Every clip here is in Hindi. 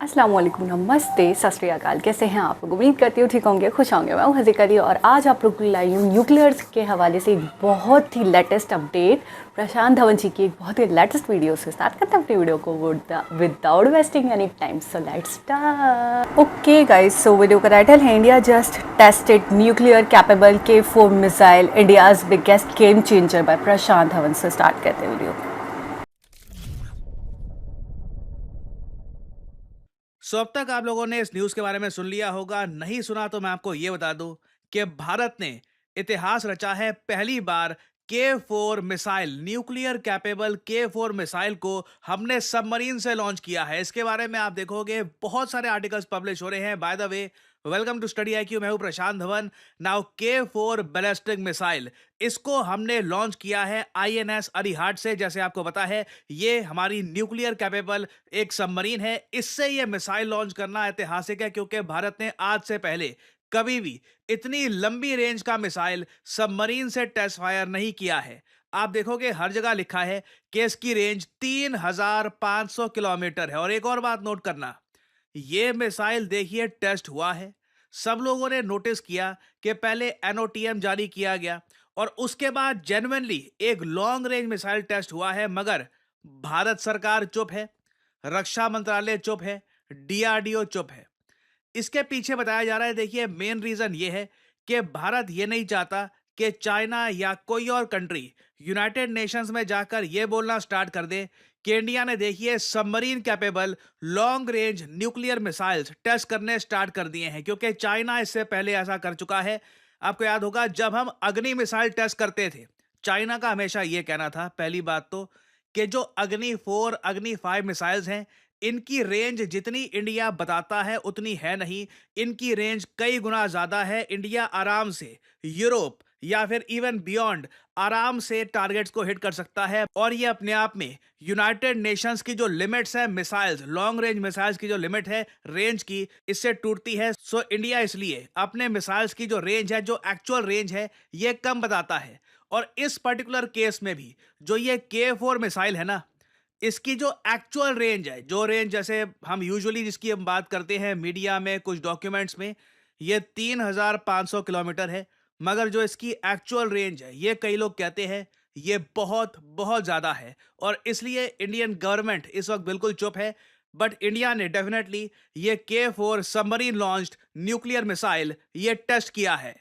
अस्सलाम वालेकुम, नमस्ते, सत श्री अकाल। कैसे हैं आप लोग? उम्मीद करती हूँ ठीक होंगे, खुश होंगे। मैं हूँ हज़ीर अली और आज आप लोग को लाई हूँ न्यूक्लियर्स के हवाले से एक बहुत ही लेटेस्ट अपडेट। प्रशांत धवन जी की एक बहुत ही लेटेस्ट वीडियो से स्टार्ट करते हैं अपनी वीडियो को without wasting any time. So let's start. Okay guys, so video का टाइटल है India just tested nuclear capable K4 missile, India's biggest game changer by Prashant Dhawan. से स्टार्ट करते हैं वीडियो। सो अब तक आप लोगों ने इस न्यूज़ के बारे में सुन लिया होगा। नहीं सुना तो मैं आपको ये बता दूं कि भारत ने इतिहास रचा है। पहली बार K4 missile, nuclear capable K4 missile को हमने सबमरीन से लॉन्च किया है। इसके बारे में आप देखोगे बहुत सारे आर्टिकल्स पब्लिश हो रहे हैं। By the way, welcome to study IQ। मैं हूं Prashant Dhawan. Now K4 ballistic missile, इसको हमने लॉन्च किया है INS अरिहाट से। जैसे आपको पता है, ये हमारी न्यूक्लियर कैपेबल एक सबमरीन है। इससे ये मिसाइल लॉन्च करना ऐतिहासिक है, क्योंकि भारत ने आज से पहले कभी भी इतनी लंबी रेंज का मिसाइल सबमरीन से टेस्ट फायर नहीं किया है। आप देखोगे हर जगह लिखा है कि इसकी रेंज 3500 किलोमीटर है। और एक और बात नोट करना, ये मिसाइल देखिए टेस्ट हुआ है। सब लोगों ने नोटिस किया कि पहले NOTM जारी किया गया और उसके बाद जेन्युइनली एक लॉन्ग रेंज मिसाइल टेस्ट हुआ है। मगर भारत सरकार चुप है, रक्षा मंत्रालय चुप है, DRDO चुप है। इसके पीछे बताया जा रहा है, देखिए मेन रीजन ये है कि भारत ये नहीं चाहता कि चाइना या कोई और कंट्री यूनाइटेड नेशंस में जाकर ये बोलना स्टार्ट कर दे कि इंडिया ने देखिए submarine capable long range nuclear missiles test करने स्टार्ट कर दिए हैं, क्योंकि चाइना इससे पहले ऐसा कर चुका है। आपको याद होगा, जब हम अग्नि मिसाइल टेस्ट करते थे, चाइना का हमेशा ये कहना था, पहली बात तो, कि जो अग्नि 4 अग्नि 5 मिसाइल्स हैं, इनकी रेंज जितनी इंडिया बताता है उतनी है नहीं। इनकी रेंज कई गुना ज्यादा है। इंडिया आराम से यूरोप या फिर इवन बियॉन्ड आराम से टारगेट्स को हिट कर सकता है। और ये अपने आप में यूनाइटेड नेशंस की जो लिमिट्स है मिसाइल्स, लॉन्ग रेंज मिसाइल्स की जो लिमिट है रेंज की, इससे टूटती है। सो इंडिया इसलिए अपने मिसाइल्स की जो रेंज है, जो एक्चुअल रेंज है, ये कम बताता है। और इस पर्टिकुलर केस में भी जो ये K4 मिसाइल है ना, इसकी जो एक्चुअल रेंज है, जो रेंज जैसे हम यूजुअली जिसकी हम बात करते हैं मीडिया में, कुछ डॉक्यूमेंट्स में, ये 3500 किलोमीटर है। मगर जो इसकी एक्चुअल रेंज है, ये कई लोग कहते हैं ये बहुत बहुत ज़्यादा है। और इसलिए इंडियन गवर्नमेंट इस वक्त बिल्कुल चुप है। बट इंडिया ने डेफिनेटली ये K4 submarine launched nuclear missile ये टेस्ट किया है।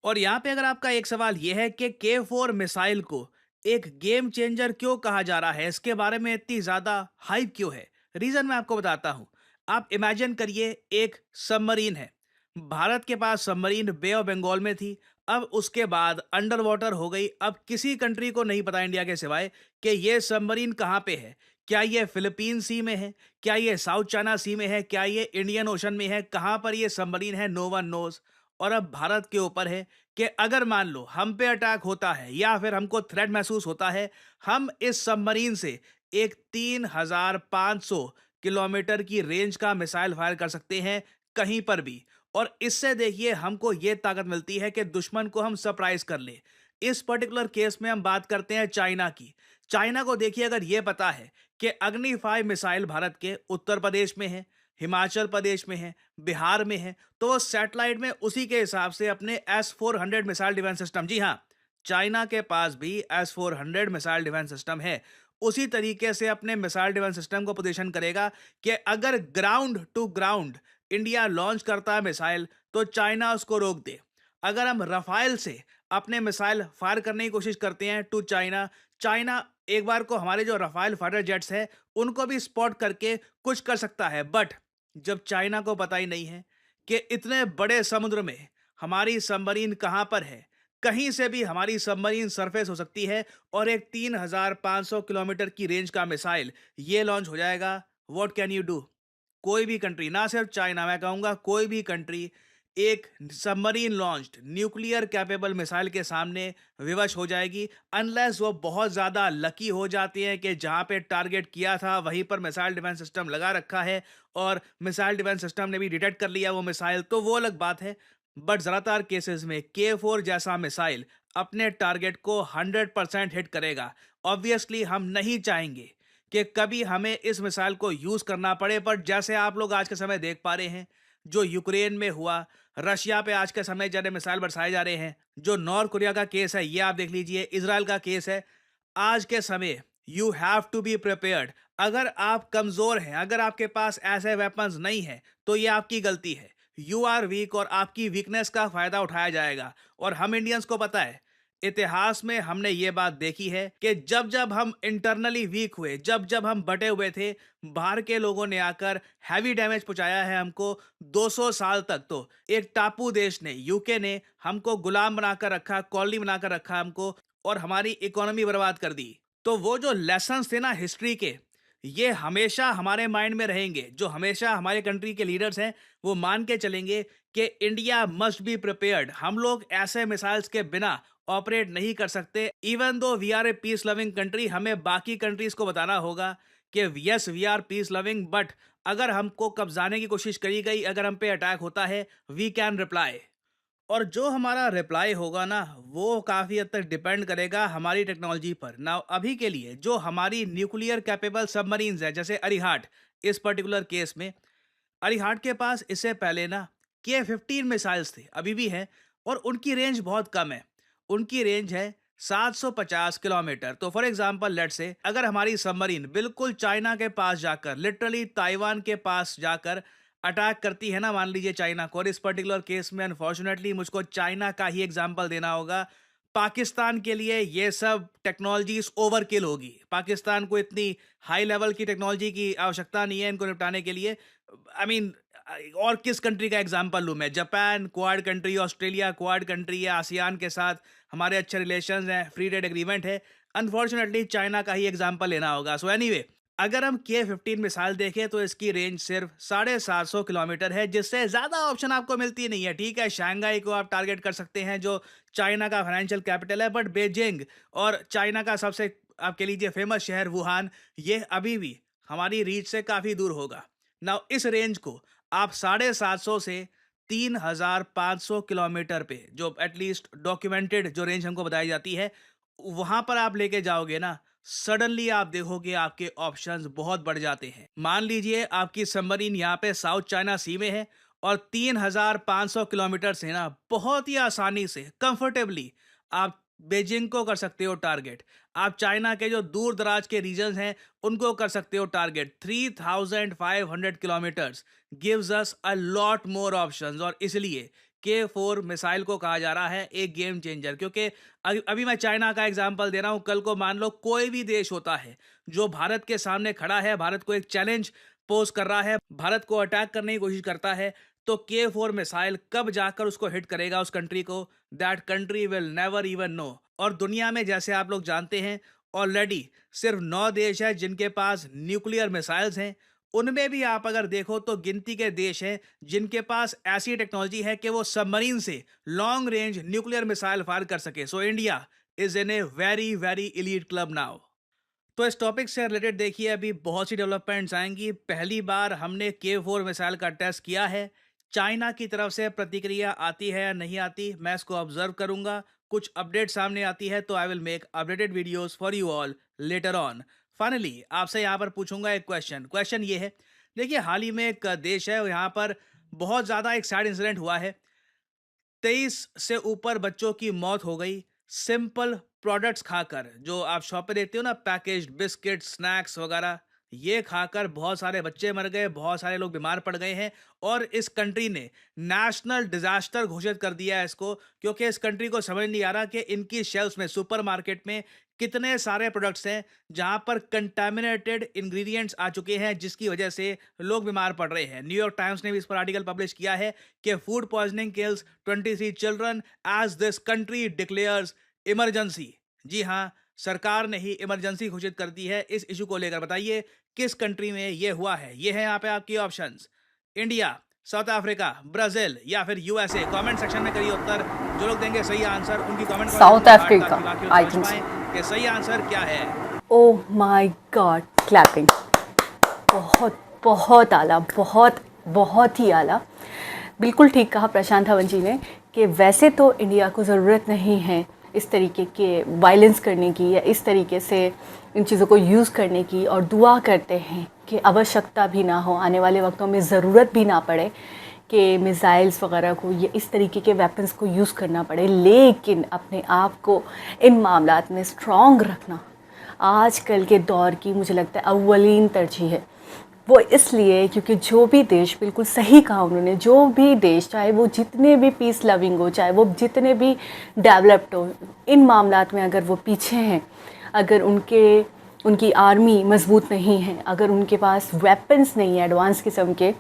और यहाँ पे अगर आपका एक सवाल ये है कि K4 मिसाइल को एक गेम चेंजर क्यों कहा जा रहा है, इसके बारे में इतनी ज्यादा हाइप क्यों है, रीजन मैं आपको बताता हूं। आप इमेजिन करिए, एक सबमरीन है। भारत के पास सबमरीन बे ऑफ बंगाल में थी, अब उसके बाद अंडर वाटर हो गई। अब किसी कंट्री को नहीं पता इंडिया के सिवाय कि ये सबमरीन कहाँ पे है। क्या ये फिलीपीन सी में है, क्या ये साउथ चाइना सी में है, क्या ये इंडियन ओशन में है, कहाँ पर ये सबमरीन है, नो वन नोज। और अब भारत के ऊपर है कि अगर मान लो हम पे अटैक होता है या फिर हमको थ्रेट महसूस होता है, हम इस सबमरीन से एक 3500 किलोमीटर की रेंज का मिसाइल फायर कर सकते हैं कहीं पर भी। और इससे देखिए हमको ये ताकत मिलती है कि दुश्मन को हम सरप्राइज कर ले। इस पर्टिकुलर केस में हम बात करते हैं चाइना की। चाइना को देखिए, अगर ये पता है कि अग्नि 5 मिसाइल भारत के उत्तर प्रदेश में है, हिमाचल प्रदेश में है, बिहार में है, तो वो सैटेलाइट में उसी के हिसाब से अपने S-400 मिसाइल डिफेंस सिस्टम, जी हाँ, चाइना के पास भी S-400 मिसाइल डिफेंस सिस्टम है, उसी तरीके से अपने मिसाइल डिफेंस सिस्टम को पोजीशन करेगा कि अगर ground to ground India launch करता है मिसाइल, तो चाइना उसको रोक दे। अगर हम रफाइल से अपने मिसाइल फायर करने की कोशिश करते हैं टू चाइना, चाइना एक बार को हमारे जो रफाइल फाइटर जेट्स है उनको भी स्पॉट करके कुछ कर सकता है। बट जब चाइना को पता ही नहीं है कि इतने बड़े समुद्र में हमारी सबमरीन कहां पर है, कहीं से भी हमारी सबमरीन सरफेस हो सकती है और एक 3500 किलोमीटर की रेंज का मिसाइल ये लॉन्च हो जाएगा। What can you do? कोई भी कंट्री, ना सिर्फ चाइना, मैं कहूंगा कोई भी कंट्री एक submarine launched nuclear capable missile के सामने विवश हो जाएगी, अनलेस वो बहुत ज्यादा लकी हो जाती है कि जहां पे टारगेट किया था वहीं पर मिसाइल डिफेंस सिस्टम लगा रखा है और मिसाइल डिफेंस सिस्टम ने भी डिटेक्ट कर लिया वो मिसाइल, तो वो अलग बात है। बट ज्यादातर केसेस में K4 जैसा मिसाइल अपने टारगेट को 100% हिट करेगा। ऑब्वियसली हम नहीं चाहेंगे कि कभी हमें इस मिसाइल को यूज़ करना पड़े। पर जैसे आप लोग आज के समय देख पा रहे हैं, जो यूक्रेन में हुआ, रशिया पे आज के समय जैसे मिसाइल बरसाए जा रहे हैं, जो नॉर्थ कोरिया का केस है ये आप देख लीजिए, इजराइल का केस है। आज के समय you have to be prepared. अगर आप कमज़ोर हैं, अगर आपके पास ऐसे वेपन्स नहीं हैं, तो ये आपकी गलती है। यू आर वीक और आपकी वीकनेस का फ़ायदा उठाया जाएगा। और हम इंडियंस को पता है, इतिहास में हमने ये बात देखी है कि जब जब हम इंटरनली वीक हुए, जब जब हम बटे हुए थे, बाहर के लोगों ने आकर हैवी डैमेज पहुंचाया है हमको। 200 साल तक तो एक टापू देश ने, यूके ने हमको गुलाम बनाकर रखा, कॉलोनी बनाकर रखा हमको, और हमारी इकोनॉमी बर्बाद कर दी। तो वो जो लेसन्स थे ना हिस्ट्री के, ये हमेशा हमारे माइंड में रहेंगे। जो हमेशा हमारे कंट्री के लीडर्स हैं वो मान के चलेंगे कि इंडिया मस्ट बी प्रिपेयर्ड। हम लोग ऐसे मिसाइल्स के बिना ऑपरेट नहीं कर सकते। Even though we are a peace loving country, हमें बाकी कंट्रीज को बताना होगा कि yes we are peace loving, but अगर हमको कब्जाने की कोशिश करी गई, अगर हम पे अटैक होता है, वी कैन रिप्लाई। और जो हमारा रिप्लाई होगा ना, वो काफ़ी हद तक डिपेंड करेगा हमारी टेक्नोलॉजी पर। ना अभी के लिए जो हमारी न्यूक्लियर कैपेबल सबमरीन्स है, जैसे अरिहाट, इस पर्टिकुलर केस में अरिहाट के पास इससे पहले ना K-15 मिसाइल्स थे, अभी भी हैं, और उनकी रेंज बहुत कम है। उनकी रेंज है 750 किलोमीटर। तो फॉर एग्जांपल लेट्स से अगर हमारी सबमरीन बिल्कुल चाइना के पास जाकर, लिटरली ताइवान के पास जाकर अटैक करती है ना, मान लीजिए चाइना को, और इस पर्टिकुलर केस में अनफॉर्चुनेटली मुझको चाइना का ही एग्जांपल देना होगा। पाकिस्तान के लिए ये सब टेक्नोलॉजीज ओवरकिल होगी। पाकिस्तान को इतनी हाई लेवल की टेक्नोलॉजी की आवश्यकता नहीं है इनको निपटाने के लिए। आई मीन, और किस कंट्री का एग्जांपल लूँ मैं? Japan quad country, Australia quad country है, आसियान के साथ हमारे अच्छे रिलेशंस हैं, फ्री ट्रेड एग्रीमेंट है। अनफॉर्चुनेटली चाइना का ही एग्जांपल लेना होगा। सो एनीवे, अगर हम K-15 मिसाइल देखें तो इसकी रेंज सिर्फ 750 किलोमीटर है, जिससे ज़्यादा ऑप्शन आपको मिलती नहीं है। ठीक है, शंघाई को आप टारगेट कर सकते हैं जो चाइना का फाइनेंशियल कैपिटल है, बट बीजिंग और चाइना का सबसे आप कह लीजिए फेमस शहर वुहान, ये अभी भी हमारी रीच से काफ़ी दूर होगा। नाउ इस रेंज को आप 750 से 3500 किलोमीटर पे, जो एटलीस्ट डॉक्यूमेंटेड जो रेंज हमको बताई जाती है, वहां पर आप लेके जाओगे ना, सडनली आप देखोगे आपके ऑप्शंस बहुत बढ़ जाते हैं। मान लीजिए आपकी सबमरीन यहाँ पे साउथ चाइना सी में है और 3500 किलोमीटर से ना बहुत ही आसानी से कंफर्टेबली आप बीजिंग को कर सकते हो टारगेट। आप चाइना के जो दूर दराज के रीजन्स हैं उनको कर सकते हो target. 3500 kilometres gives us a lot more options, और इसलिए K-4 मिसाइल को कहा जा रहा है एक गेम चेंजर। क्योंकि अभी मैं चाइना का एग्जांपल दे रहा हूं, कल को मान लो कोई भी देश होता है जो भारत के सामने खड़ा है, भारत को एक चैलेंज पोज कर रहा है, भारत को अटैक करने की कोशिश करता है, तो K-4 मिसाइल कब जाकर उसको हिट करेगा, उस कंट्री को, that country will never even know. और दुनिया में जैसे आप लोग जानते हैं ऑलरेडी सिर्फ 9 देश है जिनके पास न्यूक्लियर मिसाइल्स हैं। उनमें भी आप अगर देखो तो गिनती के देश हैं जिनके पास ऐसी टेक्नोलॉजी है कि वो सबमरीन से long range nuclear missile fire कर सके। So India is in a very very elite club now. तो इस टॉपिक से रिलेटेड देखिए अभी बहुत सी डेवलपमेंट्स आएंगी। पहली बार हमने K-4 मिसाइल का टेस्ट किया है। चाइना की तरफ से प्रतिक्रिया आती है या नहीं आती, मैं इसको ऑब्जर्व करूंगा। कुछ अपडेट सामने आती है तो I will make updated videos for you all later on. Finally आपसे यहाँ पर पूछूंगा एक क्वेश्चन ये है, देखिए हाल ही में एक देश है, यहाँ पर बहुत ज़्यादा एक सैड इंसिडेंट हुआ है। 23 से ऊपर बच्चों की मौत हो गई सिंपल प्रोडक्ट्स खाकर। जो आप शॉप पे देखते हो ना, पैकेज्ड बिस्किट, स्नैक्स वगैरह, ये खाकर बहुत सारे बच्चे मर गए, बहुत सारे लोग बीमार पड़ गए हैं। और इस कंट्री ने नेशनल डिजास्टर घोषित कर दिया है इसको, क्योंकि इस कंट्री को समझ नहीं आ रहा कि इनकी शेल्फ्स में, सुपरमार्केट में कितने सारे प्रोडक्ट्स हैं जहां पर कंटामिनेटेड इंग्रेडिएंट्स आ चुके हैं, जिसकी वजह से लोग बीमार पड़ रहे हैं। न्यूयॉर्क टाइम्स ने भी इस पर आर्टिकल पब्लिश किया है कि food poisoning kills 23 children as this country declares emergency. जी हाँ, सरकार ने ही इमरजेंसी घोषित कर दी है इस इशू को लेकर। बताइए किस कंट्री में ये हुआ है? ये है यहाँ पे आपकी options, India, south Africa, Brazil या फिर यूएसए। कमेंट सेक्शन में करिए उत्तर। जो लोग देंगे सही आंसर उनकी comment south Africa, I think कि सही आंसर क्या है। ओह माय गॉड, क्लैपिंग, बहुत बहुत आला, बहुत बहुत ही आला। बिल्कुल ठीक कहा प्रशांत धवन जी ने कि वैसे तो इंडिया को ज़रूरत नहीं है इस तरीके के वायलेंस करने की या इस तरीके से इन चीज़ों को यूज़ करने की, और दुआ करते हैं कि आवश्यकता भी ना हो, आने वाले वक्तों में ज़रूरत भी ना पड़े कि मिसाइल्स वगैरह को या इस तरीके के वेपन्स को यूज़ करना पड़े। लेकिन अपने आप को इन मामलात में स्ट्रॉन्ग रखना आजकल के दौर की मुझे लगता है अव्वलीन तरजीह है। वो इसलिए क्योंकि जो भी देश, बिल्कुल सही कहा उन्होंने, जो भी देश चाहे वो जितने भी पीस लविंग हो, चाहे वो जितने भी डेवलप्ड हो, इन मामलात में अगर वो पीछे हैं, अगर उनकी आर्मी मजबूत नहीं है, अगर उनके पास वेपन्स नहीं है एडवांस किस्म के,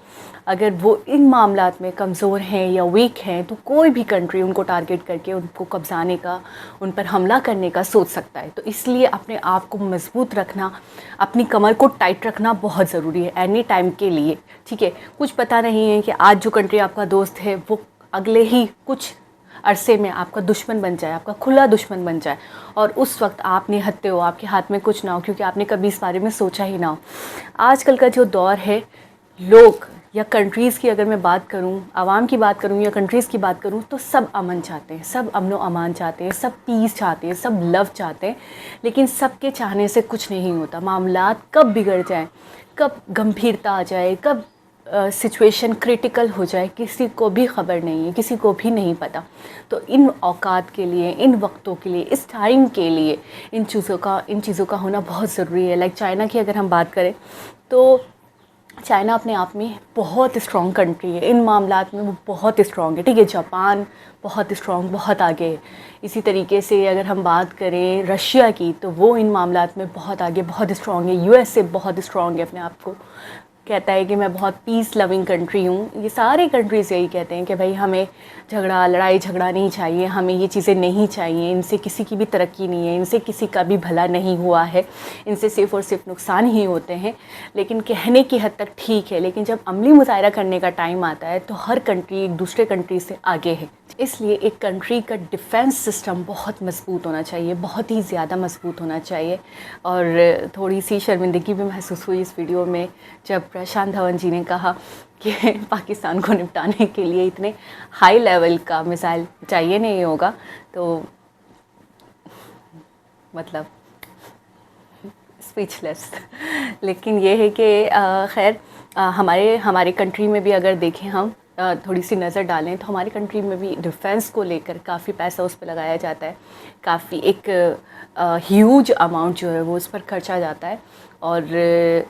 अगर वो इन मामलात में कमज़ोर हैं या वीक हैं, तो कोई भी कंट्री उनको टारगेट करके उनको कब्जाने का, उन पर हमला करने का सोच सकता है। तो इसलिए अपने आप को मजबूत रखना, अपनी कमर को टाइट रखना बहुत ज़रूरी है एनी टाइम के लिए। ठीक है, कुछ पता नहीं है कि आज जो कंट्री आपका दोस्त है वो अगले ही कुछ अरसे में आपका दुश्मन बन जाए, आपका खुला दुश्मन बन जाए, और उस वक्त आप निहत्ते हो, आपके हाथ में कुछ ना हो, क्योंकि आपने कभी इस बारे में सोचा ही ना हो। आजकल का जो दौर है, लोग या कंट्रीज़ की अगर मैं बात करूं, आवाम की बात करूं या कंट्रीज़ की बात करूं, तो सब अमन चाहते हैं, सब अमन अमान चाहते हैं, सब पीस चाहते हैं, सब लव चाहते हैं। लेकिन सबके चाहने से कुछ नहीं होता। मामलात कब बिगड़ जाए, कब गंभीरता आ जाए, कब सिचुएशन क्रिटिकल हो जाए, किसी को भी ख़बर नहीं है, किसी को भी नहीं पता। तो इन औकात के लिए, इन वक्तों के लिए, इस टाइम के लिए इन चीज़ों का होना बहुत ज़रूरी है। लाइक चाइना की अगर हम बात करें तो चाइना अपने आप में बहुत स्ट्रॉन्ग कंट्री है, इन मामलात में वो बहुत स्ट्रॉन्ग है। ठीक है, जापान बहुत स्ट्रॉन्ग, बहुत आगे है। इसी तरीके से अगर हम बात करें रशिया की, तो वो इन मामलात में बहुत आगे, बहुत स्ट्रॉन्ग है। यूएसए बहुत स्ट्रॉन्ग है, अपने आप को कहता है कि मैं बहुत पीस लविंग कंट्री हूँ। ये सारे कंट्रीज़ यही कहते हैं कि भाई हमें लड़ाई झगड़ा नहीं चाहिए, हमें ये चीज़ें नहीं चाहिए, इनसे किसी की भी तरक्की नहीं है, इनसे किसी का भी भला नहीं हुआ है, इनसे सिर्फ़ और सिर्फ नुकसान ही होते हैं। लेकिन कहने की हद तक ठीक है, लेकिन जब अमली मुजाहरा करने का टाइम आता है तो हर कंट्री एक दूसरे कंट्री से आगे है। इसलिए एक कंट्री का डिफेंस सिस्टम बहुत मजबूत होना चाहिए, बहुत ही ज़्यादा मजबूत होना चाहिए। और थोड़ी सी शर्मिंदगी भी महसूस हुई इस वीडियो में जब प्रशांत धवन जी ने कहा कि पाकिस्तान को निपटाने के लिए इतने हाई लेवल का मिसाइल चाहिए नहीं होगा। तो मतलब स्पीचलेस। लेकिन ये है कि खैर हमारे कंट्री में भी अगर देखें हम, थोड़ी सी नज़र डालें, तो हमारी कंट्री में भी डिफेंस को लेकर काफ़ी पैसा उस पर लगाया जाता है, काफ़ी एक ह्यूज अमाउंट जो है वो उस पर खर्चा जाता है। और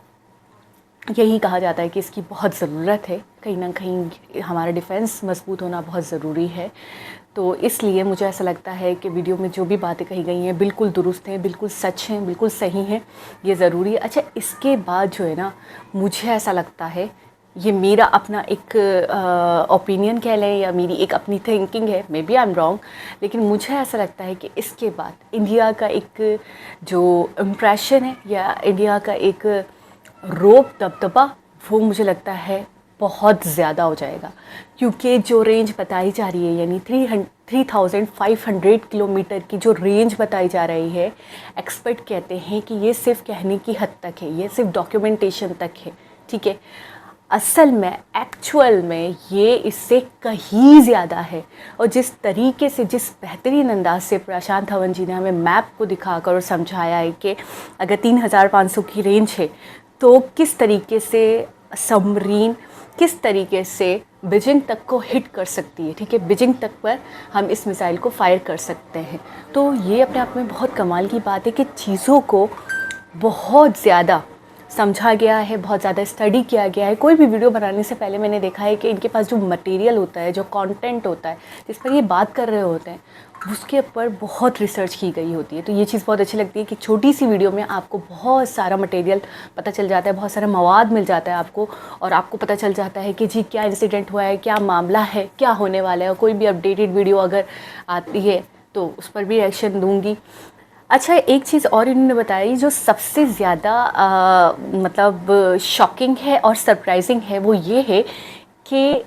यही कहा जाता है कि इसकी बहुत ज़रूरत है, कहीं ना कहीं हमारा डिफेंस मजबूत होना बहुत ज़रूरी है। तो इसलिए मुझे ऐसा लगता है कि वीडियो में जो भी बातें कही गई हैं बिल्कुल दुरुस्त हैं, बिल्कुल सच हैं, बिल्कुल सही हैं, ये ज़रूरी है। अच्छा, इसके बाद जो है ना, मुझे ऐसा लगता है, ये मेरा अपना एक ओपिनियन कह लें या मेरी एक अपनी थिंकिंग है, maybe I am wrong, लेकिन मुझे ऐसा लगता है कि इसके बाद इंडिया का एक जो इम्प्रेशन है या इंडिया का एक रोब दबदबा, वो मुझे लगता है बहुत ज़्यादा हो जाएगा। क्योंकि जो रेंज बताई जा रही है, यानी 3500 किलोमीटर की जो रेंज बताई जा रही है, एक्सपर्ट कहते हैं कि ये सिर्फ कहने की हद तक है, ये सिर्फ डॉक्यूमेंटेशन तक है। ठीक है, असल में एक्चुअल में ये इससे कहीं ज़्यादा है। और जिस तरीके से, जिस बेहतरीन अंदाज से प्रशांत धवन जी ने हमें मैप को दिखाकर और समझाया है कि अगर 3500 की रेंज है तो किस तरीके से सबमरीन किस तरीके से बीजिंग तक को हिट कर सकती है। ठीक है, बीजिंग तक पर हम इस मिसाइल को फायर कर सकते हैं। तो ये अपने आप में बहुत कमाल की बात है कि चीज़ों को बहुत ज़्यादा समझा गया है, बहुत ज़्यादा स्टडी किया गया है। कोई भी वीडियो बनाने से पहले मैंने देखा है कि इनके पास जो मटेरियल होता है, जो कंटेंट होता है, जिस पर ये बात कर रहे होते हैं, उसके ऊपर बहुत रिसर्च की गई होती है। तो ये चीज़ बहुत अच्छी लगती है कि छोटी सी वीडियो में आपको बहुत सारा मटेरियल पता चल जाता है, बहुत सारा मवाद मिल जाता है आपको, और आपको पता चल जाता है कि जी क्या इंसिडेंट हुआ है, क्या मामला है, क्या होने वाला है। और कोई भी अपडेटेड वीडियो अगर आती है तो उस पर भी रिएक्शन दूँगी। अच्छा, एक चीज़ और इन्होंने बताई जो सबसे ज़्यादा मतलब शॉकिंग है और सरप्राइजिंग है, वो ये है कि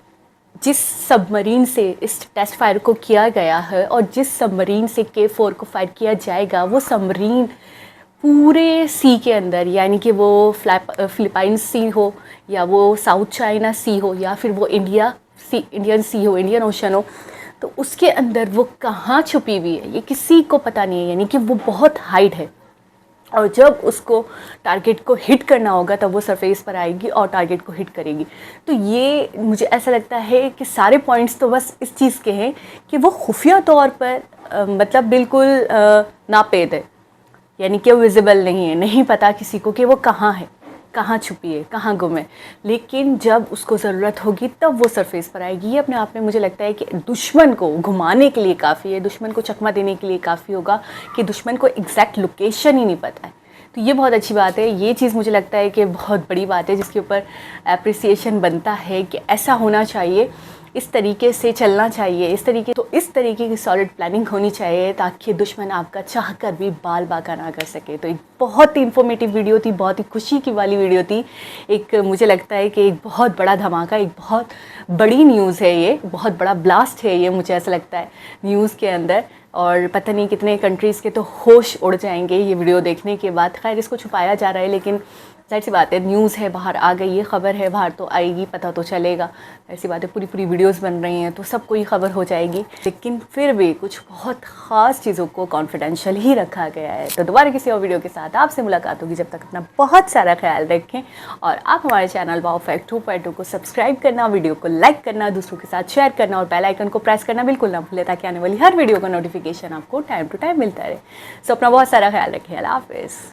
जिस सबमरीन से इस टेस्ट फायर को किया गया है और जिस सबमरीन से K4 को फायर किया जाएगा, वो सबमरीन पूरे सी के अंदर, यानी कि वो फिलिपाइन सी हो या वो साउथ चाइना सी हो या फिर वो इंडियन सी हो, इंडियन ओशन हो, तो उसके अंदर वो कहाँ छुपी हुई है ये किसी को पता नहीं है, यानी कि वो बहुत हाइड है। और जब उसको टारगेट को हिट करना होगा तब वो सरफेस पर आएगी और टारगेट को हिट करेगी। तो ये मुझे ऐसा लगता है कि सारे पॉइंट्स तो बस इस चीज़ के हैं कि वो खुफिया तौर पर मतलब बिल्कुल नापेद है, यानी कि वो विजिबल नहीं है, नहीं पता किसी को कि वो कहाँ है, कहाँ छुपी है, कहाँ गुम है। लेकिन जब उसको ज़रूरत होगी तब वो सरफेस पर आएगी। ये अपने आप में मुझे लगता है कि दुश्मन को घुमाने के लिए काफ़ी है, दुश्मन को चकमा देने के लिए काफ़ी होगा कि दुश्मन को एग्जैक्ट लोकेशन ही नहीं पता है। तो ये बहुत अच्छी बात है, ये चीज़ मुझे लगता है कि बहुत बड़ी बात है जिसके ऊपर एप्रिसिएशन बनता है कि ऐसा होना चाहिए, इस तरीके से चलना चाहिए, इस तरीके की सॉलिड प्लानिंग होनी चाहिए ताकि दुश्मन आपका चाह कर भी बाल बाका ना कर सके। तो एक बहुत ही इन्फॉर्मेटिव वीडियो थी, बहुत ही खुशी की वाली वीडियो थी। एक मुझे लगता है कि एक बहुत बड़ा धमाका, एक बहुत बड़ी न्यूज़ है, ये बहुत बड़ा ब्लास्ट है ये, मुझे ऐसा लगता है न्यूज़ के अंदर। और पता नहीं कितने कंट्रीज़ के तो होश उड़ जाएंगे ये वीडियो देखने के बाद। खैर इसको छुपाया जा रहा है, लेकिन जाहिर सी बात है, न्यूज़ है, बाहर आ गई, ये खबर है, बाहर तो आएगी, पता तो चलेगा। ऐसी बात है, पूरी वीडियोस बन रही हैं तो सब कोई खबर हो जाएगी। लेकिन फिर भी कुछ बहुत ख़ास चीज़ों को कॉन्फिडेंशियल ही रखा गया है। तो दोबारा किसी और वीडियो के साथ आपसे मुलाकात होगी। जब तक अपना बहुत सारा ख्याल रखें और आप हमारे चैनल वाओ फैक्ट 2.2 को सब्सक्राइब करना, वीडियो को लाइक करना, दूसरों के साथ शेयर करना और बेल आइकन को प्रेस करना बिल्कुल ना भूलें ताकि आने वाली हर वीडियो का नोटिफिकेशन आपको टाइम टू टाइम मिलता रहे। सो अपना बहुत सारा ख्याल रखें। अल्लाह हाफ़िज़।